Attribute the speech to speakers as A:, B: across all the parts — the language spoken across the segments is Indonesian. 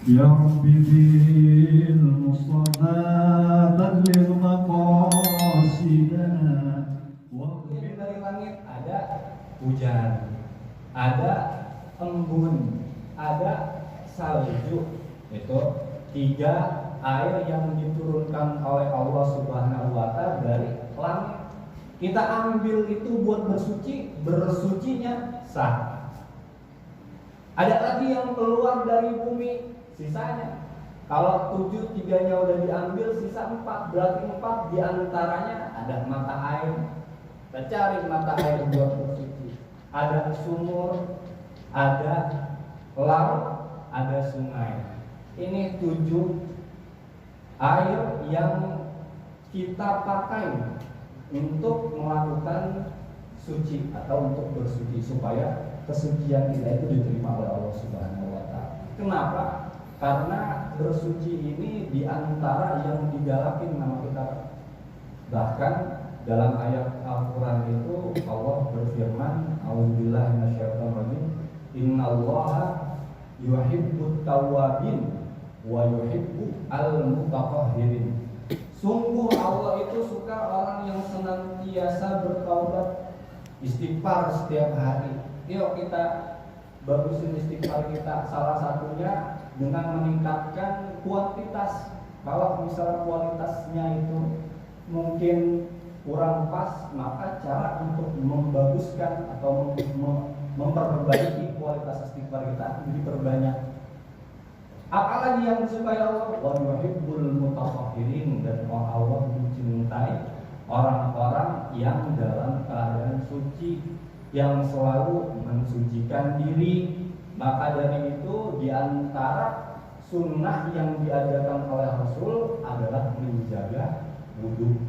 A: يا رب بالمصطفى بلغ مقاصدنا.
B: Dari langit ada hujan, ada embun, ada salju. Itu tiga air yang diturunkan oleh Allah Subhanahu wa Ta'ala dari langit. Kita ambil itu buat bersuci, bersucinya sah. Ada lagi yang keluar dari bumi, sisanya. Kalau 7, 3-nya udah diambil, sisa 4. Berarti 4 diantaranya ada mata air. Kita cari mata air buat bersuci. Ada sumur, ada laut, ada sungai. Ini 7 air yang kita pakai untuk melakukan suci atau untuk bersuci supaya kesucian kita itu diterima oleh Allah Subhanahu wa Ta'ala. Kenapa? Karena bersuci ini diantara yang digalakin nama kita. Bahkan dalam ayat Al-Quran itu Allah berfirman, A'udzubillahi minasyaitonirrajim, Innallaha yuhibbut tawwabin wa yuhibbu al-mutatahhirin. Sungguh Allah itu suka orang yang senantiasa bertaubat, istighfar setiap hari. Yuk kita bagusin istighfar kita. Salah satunya dengan meningkatkan kuantitas. Kalau misalnya kualitasnya itu mungkin kurang pas, maka cara untuk membaguskan atau memperbaiki kualitas istighfar kita diperbanyak. Apalagi yang disukai Allah, wa yuhibbul mutatahhirin, dan Allah mencintai orang-orang yang dalam keadaan suci, yang selalu mensucikan diri. Maka dari itu diantara sunnah yang diajarkan oleh Rasul adalah menjaga wudhu.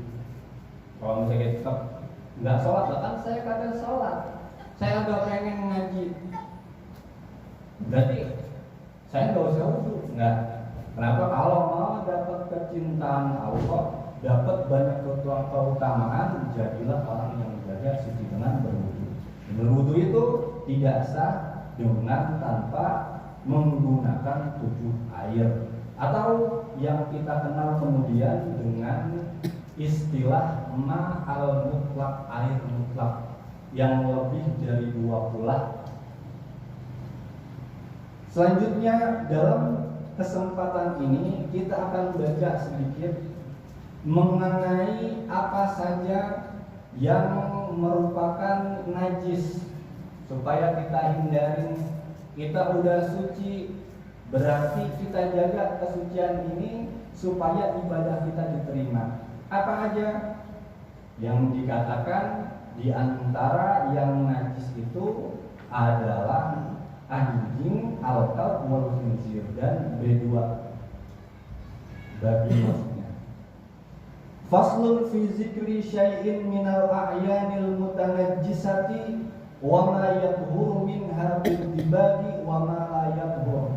B: Kalau misalnya tetap nggak sholat, bahkan saya kadang sholat, saya agak pengen ngaji, berarti saya nggak usah wudhu. Nggak. Kenapa? Kalau mau dapat kecintaan Allah, dapat banyak keutamaan, jadilah orang yang menjaga suci dengan berwudhu. Berwudhu itu tidak sah dengan tanpa menggunakan 7 air, atau yang kita kenal kemudian dengan istilah ma'al mutlak, air mutlak yang lebih dari 2 pula. Selanjutnya dalam kesempatan ini kita akan baca sedikit mengenai apa saja yang merupakan najis supaya kita hindarin. Kita udah suci, berarti kita jaga kesucian ini supaya ibadah kita diterima. Apa aja yang dikatakan? Di antara yang najis itu adalah anjing, al-kalb wal khinzir, dan B2 babi maksudnya. Faslun fi zikri syai'in minal a'yanil mutanajjisati wa ma yadhuru minha bil dibadi wa ma la yadhur.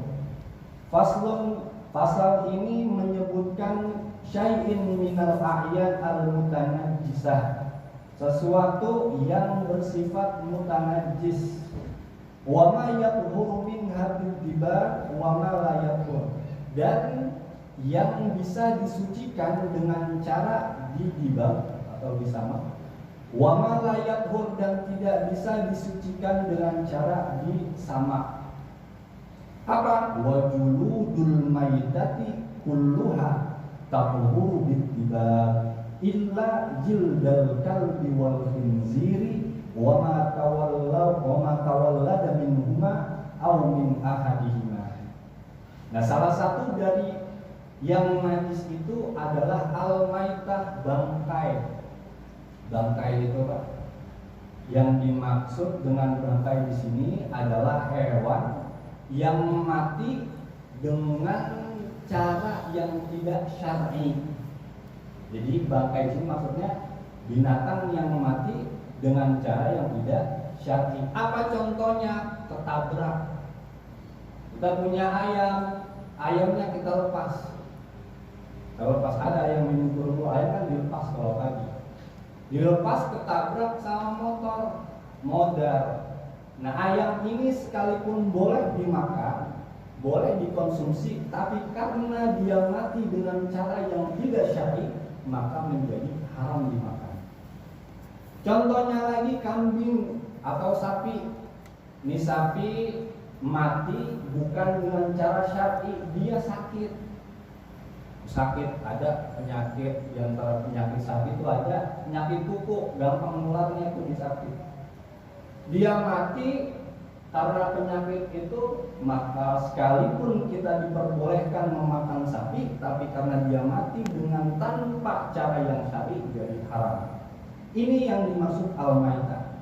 B: Faslun, pasal ini menyebutkan syai'in minal a'yan al mutanajjisah, sesuatu yang bersifat mutanajjis. Wa ma yadhuru minha bil dibad wa ma la yadhur, dan yang bisa disucikan dengan cara didibag atau disamak. Wa ma la yadhur, dan tidak bisa disucikan dengan cara disamak. Apa? Wa juludul maitati kulluha tahuru bil dibag illa jildal kalbi wal khinziri wa ma tawallada minhuma aw min ahadihima. Nah, salah satu dari yang najis itu adalah al-maitah, bangkai. Bangkai itu Pak, yang dimaksud dengan bangkai di sini adalah hewan yang mati dengan cara yang tidak syar'i. Jadi bangkai itu maksudnya binatang yang mati dengan cara yang tidak syar'i. Apa contohnya? Ketabrak. Kita punya ayam, ayamnya kita lepas. Kalau pas ada ayam minum kurma, ayam kan dilepas kalau pagi. Dilepas, ketabrak sama motor, modar. Nah, ayam ini sekalipun boleh dimakan, boleh dikonsumsi, tapi karena dia mati dengan cara yang tidak syar'i, maka menjadi haram dimakan. Contohnya lagi kambing atau sapi. Ini sapi mati bukan dengan cara syar'i, dia sakit. Ada penyakit, di antara penyakit sapi itu ada penyakit kuku, gampang menularnya itu di sapi. Dia mati karena penyakit itu, maka sekalipun kita diperbolehkan memakan sapi, tapi karena dia mati dengan tanpa cara yang syar'i jadi haram. Ini yang dimaksud al-maitah.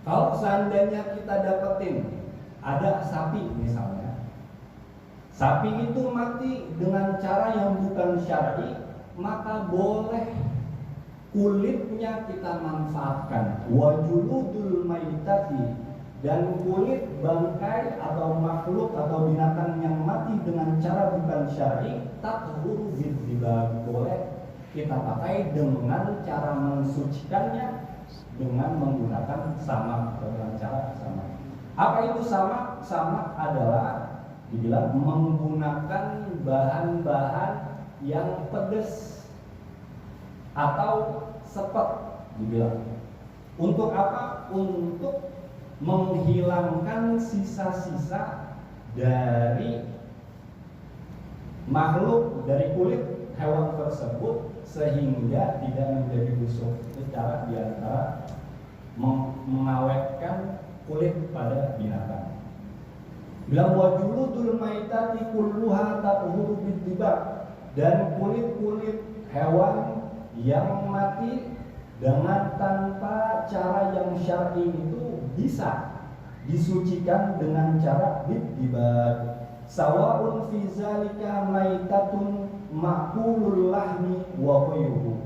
B: Kalau seandainya kita dapetin ada sapi misalnya, sapi itu mati dengan cara yang bukan syar'i, maka boleh kulitnya kita manfaatkan. Wa juludul maitati, dan kulit bangkai atau makhluk atau binatang yang mati dengan cara bukan syar'i, tathuru bidzibab, boleh kita pakai dengan cara mensucikannya dengan menggunakan samak atau dengan cara samak. Apa itu samak? Samak adalah dibilang menggunakan bahan-bahan yang pedas atau sepet, dibilang. Untuk apa? Untuk menghilangkan sisa-sisa dari makhluk, dari kulit hewan tersebut, sehingga tidak menjadi busuk. Itu cara diantara mengawetkan kulit pada binatang. Bilang wajuludul maitati kulluha tathuru bidzibab, dan kulit-kulit hewan yang mati dengan tanpa cara yang syar'i itu bisa disucikan dengan cara bidzibab. Sawa'un fi zalika maitatun ma'kulul lahmi wa ghayruhu.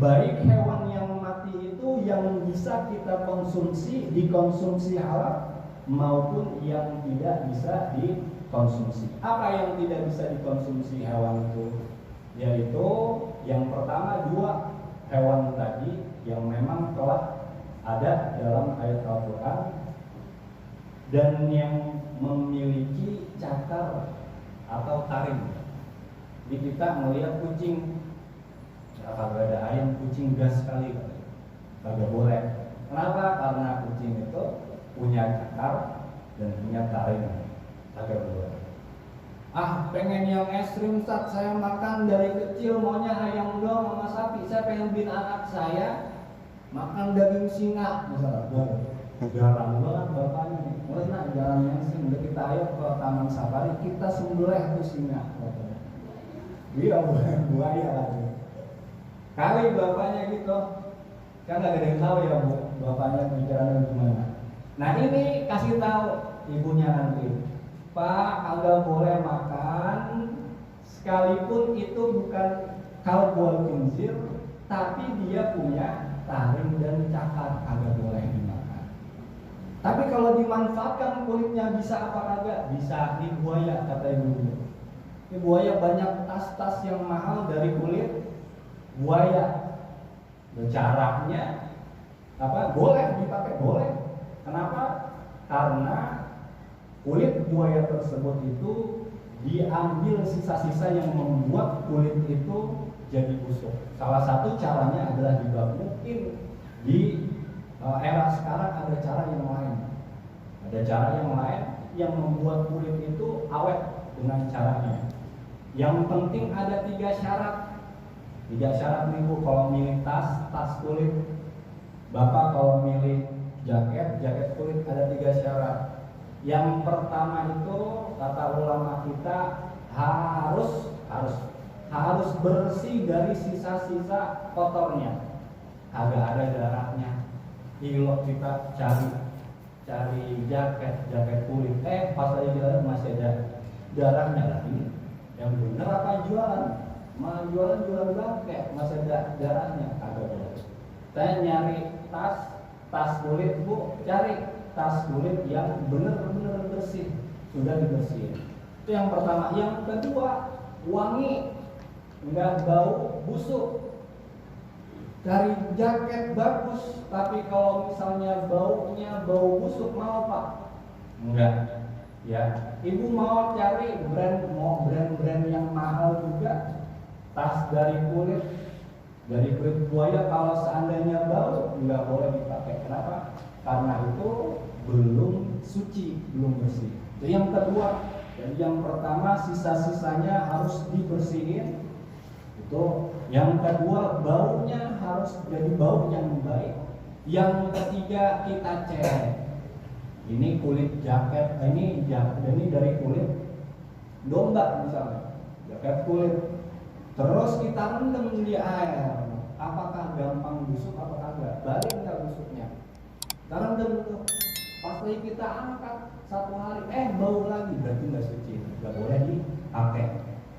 B: Baik hewan yang mati itu yang bisa kita konsumsi, dikonsumsi halal, maupun yang tidak bisa dikonsumsi. Apa yang tidak bisa dikonsumsi hewan itu? Yaitu yang pertama dua hewan tadi yang memang telah ada dalam ayat Al-Quran dan yang memiliki cakar atau taring. Jadi kita melihat kucing, ya, kalau ada ayam, kucing gas sekali, kagak boleh. Kenapa? Karena kucing itu punya cakar dan punya taring, kagak boleh. Pengen yang ekstrim, Ustaz, saya makan dari kecil maunya ayam doang sama sapi, saya pengen bikin anak saya makan daging singa misalnya. Jarang banget bapaknya nih, mulai nak jalan yang sing, udah kita ayo ke taman safari, kita sembelih tuh singa. Dia buaya lagi. Kali bapaknya gitu, kan gak ada yang tahu ya bu, bapaknya bicaranya gimana. Nah ini kasih tahu ibunya nanti, Pak, agak boleh makan, sekalipun itu bukan kalbul khinzir, tapi dia punya taring dan cakar, agak boleh dimakan. Tapi kalau dimanfaatkan kulitnya bisa apa kagak? Bisa. Ini buaya kata ibu. Ini buaya banyak tas-tas yang mahal dari kulit buaya. Jaraknya apa? Boleh dipakai, boleh. Kenapa? Karena kulit buaya tersebut itu diambil sisa-sisa yang membuat kulit itu jadi busuk. Salah satu caranya adalah juga mungkin di era sekarang ada cara yang lain. Ada cara yang lain yang membuat kulit itu awet dengan caranya. Yang penting ada 3 syarat. 3 syarat nih Bu, kalau milih tas kulit. Bapak kalau milih jaket kulit ada 3 syarat. Yang pertama itu kata ulama kita harus bersih dari sisa-sisa kotornya. Agak ada darahnya. Kalau kita cari jaket kulit, pas lagi jalan masih ada darahnya lagi. Yang benar apa jualan? Malah jualan bangke, masih ada darahnya. Agak boleh. Saya nyari tas kulit Bu, cari tas kulit yang benar-benar bersih, sudah dibersihin. Itu yang pertama. Yang kedua, wangi, enggak bau busuk. Cari jaket bagus, tapi kalau misalnya baunya bau busuk, mau Pak? Enggak. Ya, ibu mau cari brand yang mahal juga, tas dari kulit buaya, kalau seandainya bau nggak boleh dipakai. Kenapa? Karena itu belum suci, belum bersih. Itu yang kedua. Jadi yang pertama sisa-sisanya harus dibersihin. Itu yang kedua, baunya harus jadi bau yang baik. Yang ketiga, kita cek. Ini kulit jaket, ini dari kulit domba misalnya, jaket kulit. Terus kita rendam di air, apakah gampang busuk apakah enggak? Balik enggak busuknya? Kita rendam itu. Pas lagi kita angkat 1 hari, bau lagi, berarti enggak suci, enggak boleh dipakai.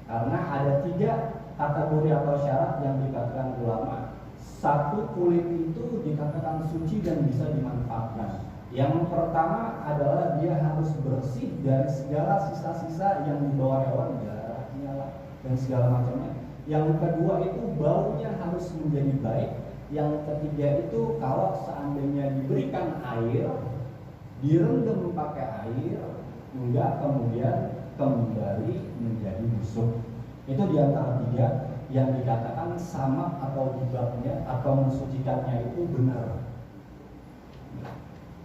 B: Karena ada 3 kategori atau syarat yang dikatakan ulama. 1, kulit itu dikatakan suci dan bisa dimanfaatkan. Yang pertama adalah dia harus bersih dari segala sisa-sisa yang dibawa hewan, darahnya dan segala macamnya. Yang kedua itu baunya harus menjadi baik. Yang ketiga itu kalau seandainya diberikan air, direndam pakai air, enggak kemudian kembali menjadi busuk. Itu diantara 3 yang dikatakan sama atau dibabnya atau mensucikannya itu benar.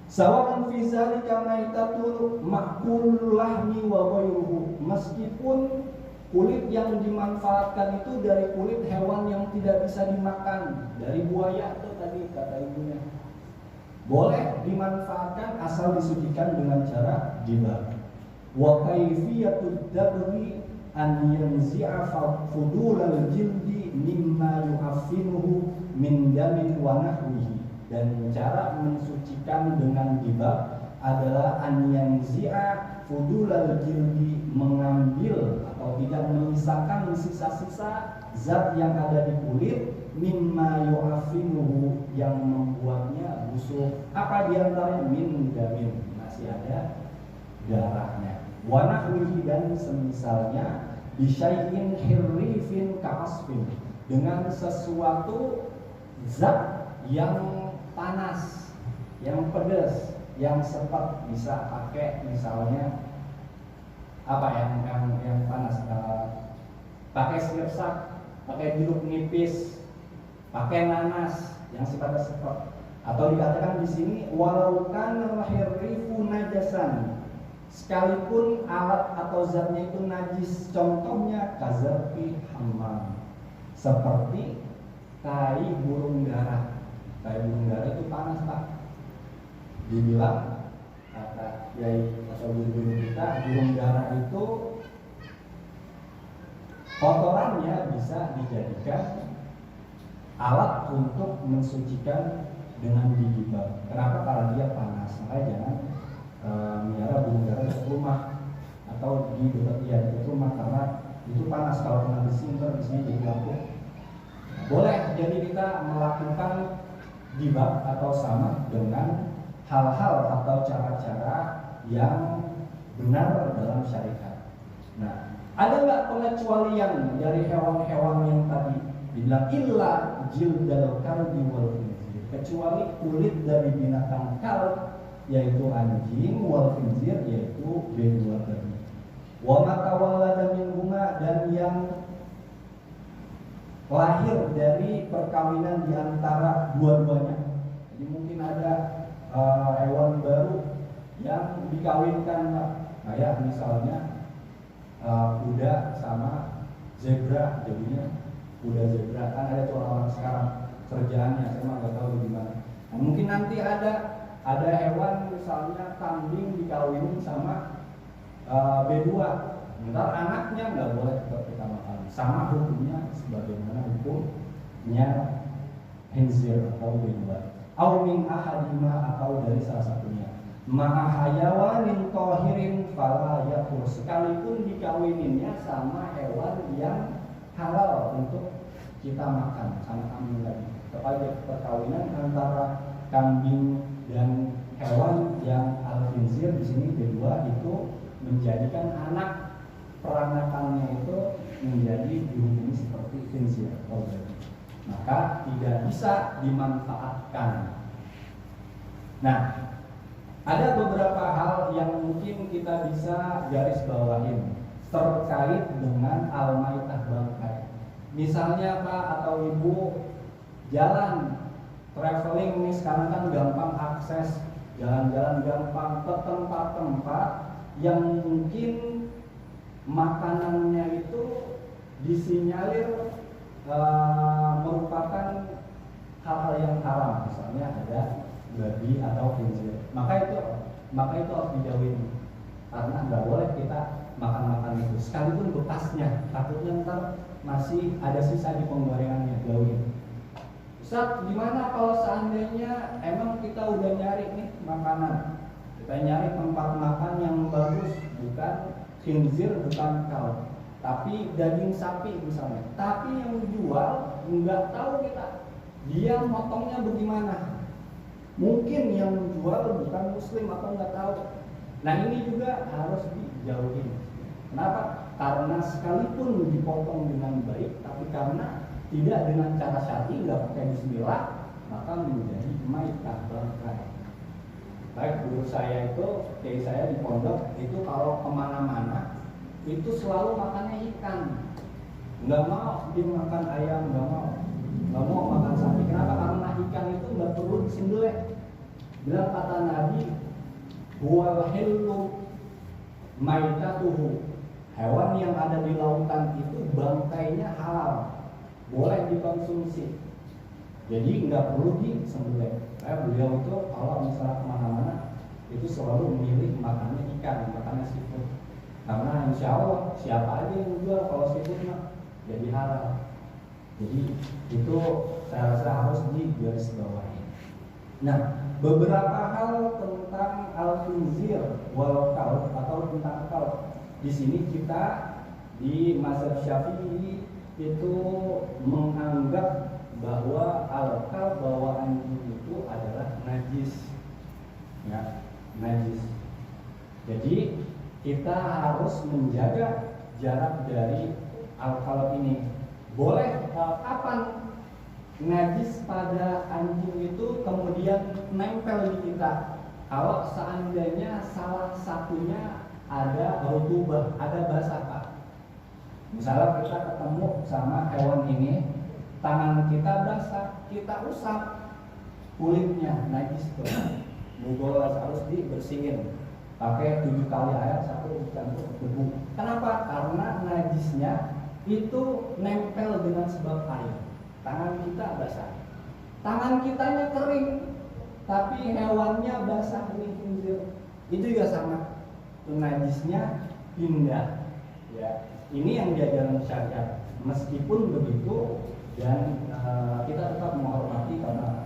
B: Sawaun fi zalika maitatul ma'kulul lahmi wa ghairuhu. Meskipun kulit yang dimanfaatkan itu dari kulit hewan yang tidak bisa dimakan, dari buaya itu tadi kata ibunya. Boleh dimanfaatkan asal disucikan dengan cara dibab. Wa kaifiyatud dabri an yanzi'a fudulal jildi mimma yu'affinuhu min damin wa nahwihi. Dan cara mensucikan dengan dibab adalah an yanzi'a fudulal jildi, mengambil atau tidak menyisakan sisa-sisa zat yang ada di kulit, mimma yu'affinuhu, yang membuatnya busuk. Apa diantaranya? Min damin, masih ada darahnya. Wa nahwihi, dan semisalnya, bisyai'in hirrifin ka'asfin, dengan sesuatu zat yang panas, yang pedas, yang sepet. Bisa pakai misalnya apa yang panas, pakai sirsak, pakai jeruk nipis, pakai nanas yang sifatnya sepet. Atau dikatakan di sini walau kana hirrifu najasan, sekalipun alat atau zatnya itu najis. Contohnya kazarfi hammam, seperti tai burung dara. Tai burung dara itu panas, Pak. Dibilang kata yai atau guru kita, burung dara itu kotorannya bisa dijadikan alat untuk mensucikan dengan dibab. Kenapa? Karena dia panas. Makanya jangan melihara burung dara di rumah atau di dekat rumah, karena itu panas. Kalau kena besi, ntar besinya jadi lapuk. Boleh jadi kita melakukan dibab atau sama dengan hal-hal atau cara-cara yang benar dalam syariat. Nah, ada nggak pengecualian dari hewan-hewan yang tadi dibilang illa jildal kalbi wal khinzir, kecuali kulit dari binatang kalb yaitu anjing, wal khinzir yaitu beduan tadi. Wa matawallada minhuma, dan yang lahir dari perkawinan di antara dua-duanya. Jadi mungkin ada hewan baru yang dikawinkan, kayak misalnya kuda sama zebra, jadinya kuda zebra. Kan ada tuh orang sekarang kerjaannya, saya mah nggak tahu gimana. Nah, mungkin nanti ada hewan misalnya kambing dikawinin sama bedua. Ntar anaknya nggak boleh kita makan. Sama hukumnya sebagaimana hukumnya khinzir atau bedua. Au min ahadima, atau dari salah satunya. Ma'a hayawanin tohirin fala yakur, sekalipun dikawininnya sama hewan yang halal untuk kita makan, sama kambing tadi. Kepada perkawinan antara kambing dan hewan yang al-khinzir di sini kedua itu menjadikan anak peranakannya itu menjadi dihukumi seperti khinzir atau babi, maka tidak bisa dimanfaatkan. Nah, Ada beberapa hal yang mungkin kita bisa garis bawahin terkait dengan al-maitah bangkai. Misalnya Pak atau Ibu jalan traveling nih, sekarang kan gampang akses, jalan-jalan gampang ke tempat-tempat yang mungkin makanannya itu disinyalir merupakan hal-hal yang haram, misalnya ada babi atau khinzir. Maka itu harus dijauhin, karena nggak boleh kita makan itu, sekalipun bekasnya, takutnya ntar masih ada sisa di penggorengannya, jauhin. Ustaz, gimana kalau seandainya emang kita udah nyari nih makanan, kita nyari tempat makan yang bagus, bukan khinzir, bukan kal, tapi daging sapi misalnya, tapi yang jual nggak tahu kita dia motongnya bagaimana, mungkin yang jual bukan muslim atau nggak tahu. Nah ini juga harus dijauhin. Kenapa? Karena sekalipun dipotong dengan baik, tapi karena tidak dengan cara syar'i, nggak pakai bismillah, maka menjadi maitah bangkai. Baik, guru saya itu, kayak saya di pondok itu kalau kemana-mana itu selalu makannya ikan, nggak mau dia makan ayam, nggak mau makan sapi. Kenapa? Karena ikan itu nggak perlu disembelih. Bilang kata Nabi, huwal hillu maitatuhu, hewan yang ada di lautan itu bangkainya halal, boleh dikonsumsi, jadi nggak perlu disembelih. Beliau itu kalau misalnya kemana-mana itu selalu memilih makannya ikan, makannya seafood, karena insya Allah siapa aja yang jual kalau seafood mah jadi halal. Jadi itu saya rasa harus digarisbawahi. Nah, beberapa hal tentang al-khinzir wal kal atau tentang kal. Di sini kita di mazhab Syafi'i itu menganggap bahwa al-kal, bahwa anjing itu adalah najis. Ya, najis. Jadi kita harus menjaga jarak dari al-kal ini. Boleh kapan najis pada anjing itu kemudian nempel di kita? Kalau seandainya salah satunya ada rutubah, ada basah Pak. Misalnya kita ketemu sama hewan ini, tangan kita basah, kita usap kulitnya, najis tuh. Mugol harus dibersihin. Pakai 7 kali air, 1 dicampur debu. Kenapa? Karena najisnya itu nempel dengan sebab air. Tangan kita basah, tangan kitanya kering, tapi hewannya basah dengan khinzir. Itu juga sama, najisnya pindah. Ya, ini yang diajarkan syariat. Meskipun begitu, dan kita tetap menghormati karena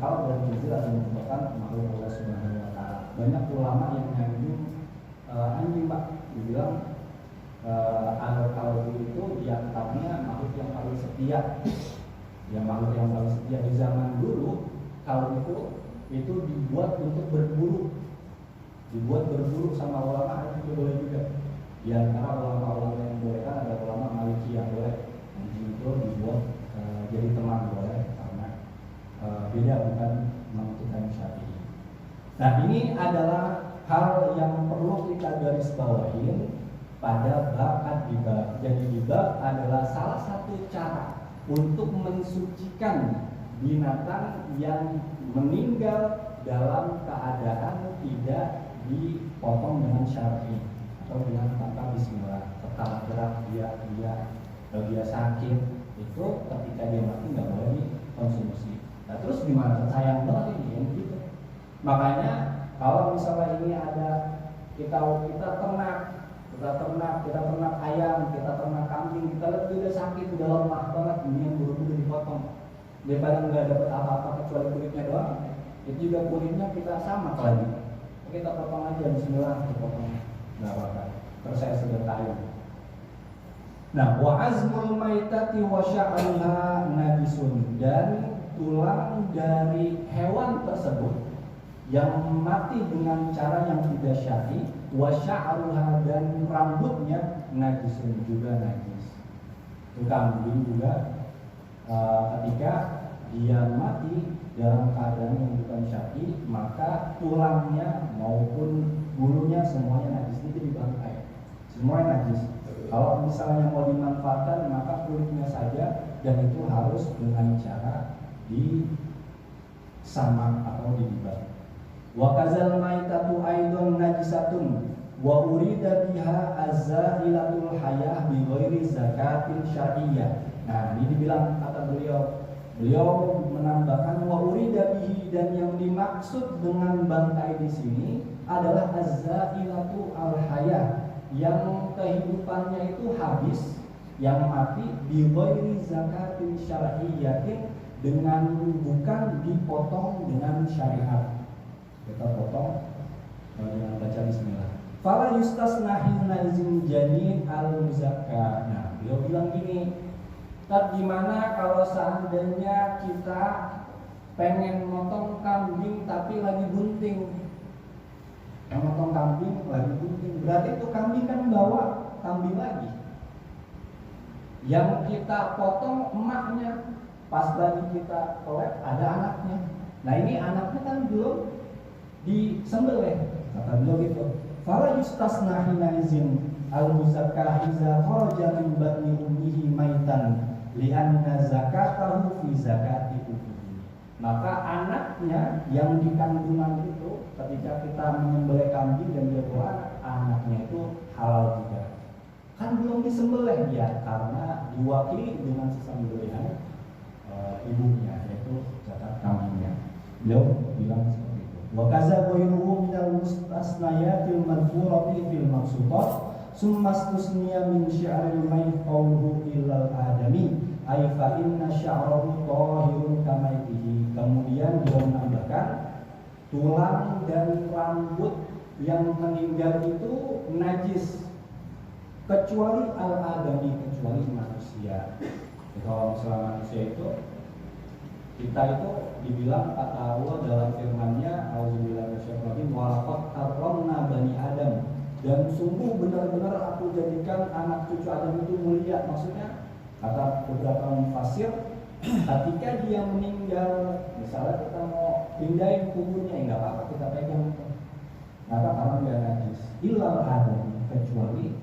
B: kalau dan khinzir adalah merupakan makhluk Allah Subhanahu Wa Taala. Banyak ulama yang menyanjung anjing Pak, dibilang al-kalbu itu diantaranya makhluk yang paling setia. Ya, makhluk yang paling setia di zaman dulu. Kalau itu dibuat untuk berburu, sama ulama itu boleh juga. Di antara ulama-ulama yang boleh kan ada ulama Maliki yang boleh anjing itu dibuat jadi teman, boleh, karena beda, bukan menentukan syar'i. Nah, ini adalah hal yang perlu kita garis bawahin pada bab ad-dibag. Jadi dibag adalah salah satu cara untuk mensucikan binatang yang meninggal dalam keadaan tidak dipotong dengan syar'i atau dengan tanpa bismillah. Tetap gerak dia sakit, itu ketika dia mati nggak boleh dikonsumsi. Nah, terus gimana? Sayang banget ini yang gitu. Makanya kalau misalnya ini ada kita ternak ayam, kita ternak kambing, kita lihat udah sakit, udah lemah banget, ini yang buru-buru dipotong. Daripada nggak dapat apa-apa kecuali kulitnya doang, itu juga kulitnya kita sama lagi. Kita potong aja, bismillah, kita potong, nggak apa-apa. Terus saya sedekahin. Nah, wa azmul maitati wa sya'ruha najisun, dan tulang dari hewan tersebut yang mati dengan cara yang tidak syar'i, wa sya'ruha, dan rambutnya najisun, juga najis. Itu kambing juga ketika dia mati dalam keadaan yang bukan syar'i, maka tulangnya maupun bulunya semuanya najis. Itu dibangkai, semuanya najis. Kalau misalnya mau dimanfaatkan, maka kulitnya saja, dan itu harus dengan cara disamak atau didibak. Wa kazal maitatu aidon najisatun wa urida biha azailatul hayah bi ghairi zakatin syar'iyyah. Nah, ini dibilang kata beliau menambahkan wa urida bihi, dan yang dimaksud dengan bangkai di sini adalah azzailatu al hayah, yang kehidupannya itu habis, yang mati bi ghairi zakatin syar'iyyatin, dengan bukan dipotong dengan syariat. Kita potong dengan baca bismillah. Fala yustasna hina izin janin al muzakka. Nah, beliau bilang gini, gimana kalau seandainya kita pengen motong kambing tapi lagi bunting? Motong kambing lagi bunting, berarti itu kambing kan bawa kambing lagi. Yang kita potong emaknya, pas lagi kita kolek ada anaknya. Nah, ini anaknya kan belum disembelih, kata beliau gitu. Fala yustasna hina izin al-muzakka iza kharaja min batni ummihi maitan li'anna zakatahu fi zakati ummihi. Maka anaknya yang di kandungan itu, ketika kita menyembelih kambing dan dia bawa anaknya itu halal juga. Kan belum disembelih ya, karena diwakili dengan sesembelihan ibunya, yaitu zakat kambingnya. Beliau bilang seperti itu. Wa kaza ghairuhu minal mustasnayatil madhkurati fil maqsutat summa istusniya min syi'ril mayt qawluhu illal adami ay fa inna sya'rahu tahirun kamaitihi. Kemudian dia menambahkan tulang dan rambut yang meninggal itu najis kecuali al-adami, kecuali manusia. Kalau misalnya manusia itu, kita itu dibilang kata Allah dalam firman-Nya, auzubillahi minasyaitonir rajim, wa laqad karramna bani Adam, dan sungguh benar-benar aku jadikan anak cucu Adam itu mulia. Maksudnya kata beberapa mufassir, ketika dia meninggal, misalnya kita mau pindahin kuburnya, enggak apa-apa, kita pegang itu. Maka karena dia najis, illal adam, kecuali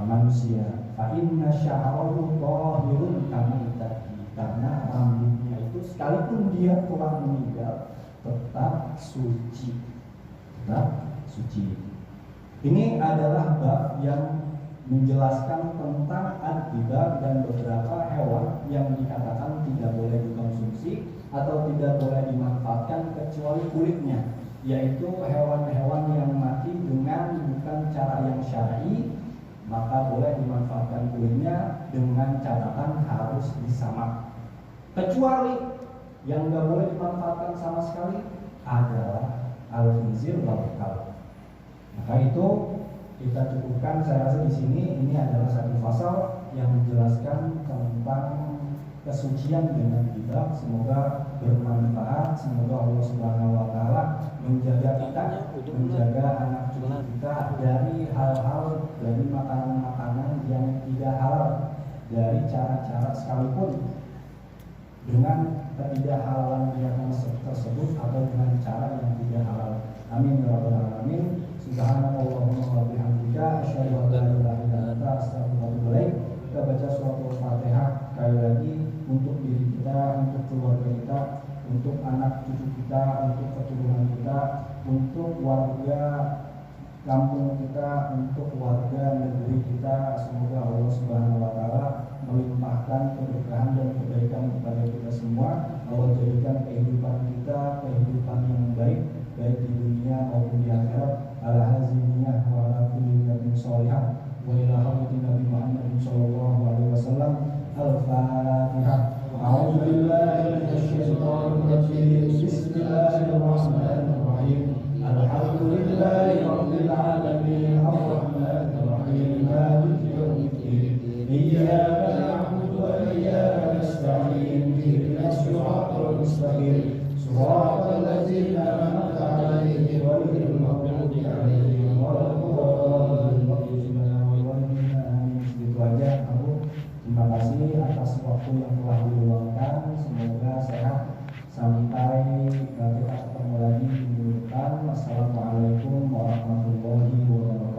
B: manusia. Fa inna sya'rahu tahirun kamaitati, karena rambutnya itu sekalipun dia telah meninggal tetap suci, tetap suci. Ini adalah bab yang menjelaskan tentang ad-dibar dan beberapa hewan yang dikatakan tidak boleh dikonsumsi atau tidak boleh dimanfaatkan kecuali kulitnya, yaitu hewan-hewan yang mati dengan bukan cara yang syar'i, maka boleh dimanfaatkan kulitnya dengan catatan harus disamak. Kecuali yang nggak boleh dimanfaatkan sama sekali adalah al-khinzir wal kalb. Maka itu kita cukupkan, saya rasa di sini ini adalah satu pasal yang menjelaskan tentang kesucian dengan bid'ah. Semoga bermanfaat, semoga Allah Subhanahu wa taala menjaga kita, menjaga anak cucu kita dari hal-hal, dari makanan-makanan yang tidak halal, dari cara-cara sekalipun dengan ketidakhalalan binatang tersebut atau dengan cara yang tidak halal. Amin ya rabbal alamin. Subhanallahumma wa bihamdika asyhadu an la ilaha illa anta astaghfiruka wa atubu ilaik. Kita baca surat Al-Fatihah sekali lagi untuk diri kita, untuk keluarga kita, untuk anak cucu kita, untuk keturunan kita, untuk warga kampung kita, untuk warga negeri kita. Semoga Allah Subhanahu wa taala melimpahkan keberkahan dan kebaikan kepada kita semua. Allah jadikan kehidupan kita kehidupan yang baik, baik di dunia maupun di akhirat. Ala haziniyah wa ala kulli niyatin sholihah wa ila hadratin Nabi Muhammad sallallahu alaihi wasallam. Al-Fatihah. A'udzu billahi minasy syaithanir rajim. Bismillahirrahmanirrahim. Alhamdulillahi rabbil alamin. Arrahmanir rahim. Maliki yaumiddin. Iyyaka na'budu wa iyyaka nasta'in. Ihdinas siratal mustaqim. Shiratal ladzina an'amta 'alaihim ghairil maghdubi 'alaihim kasih atas waktu yang telah diluangkan. Semoga sehat sampai kita ketemu lagi di minggu depan. Wassalamualaikum warahmatullahi wabarakatuh.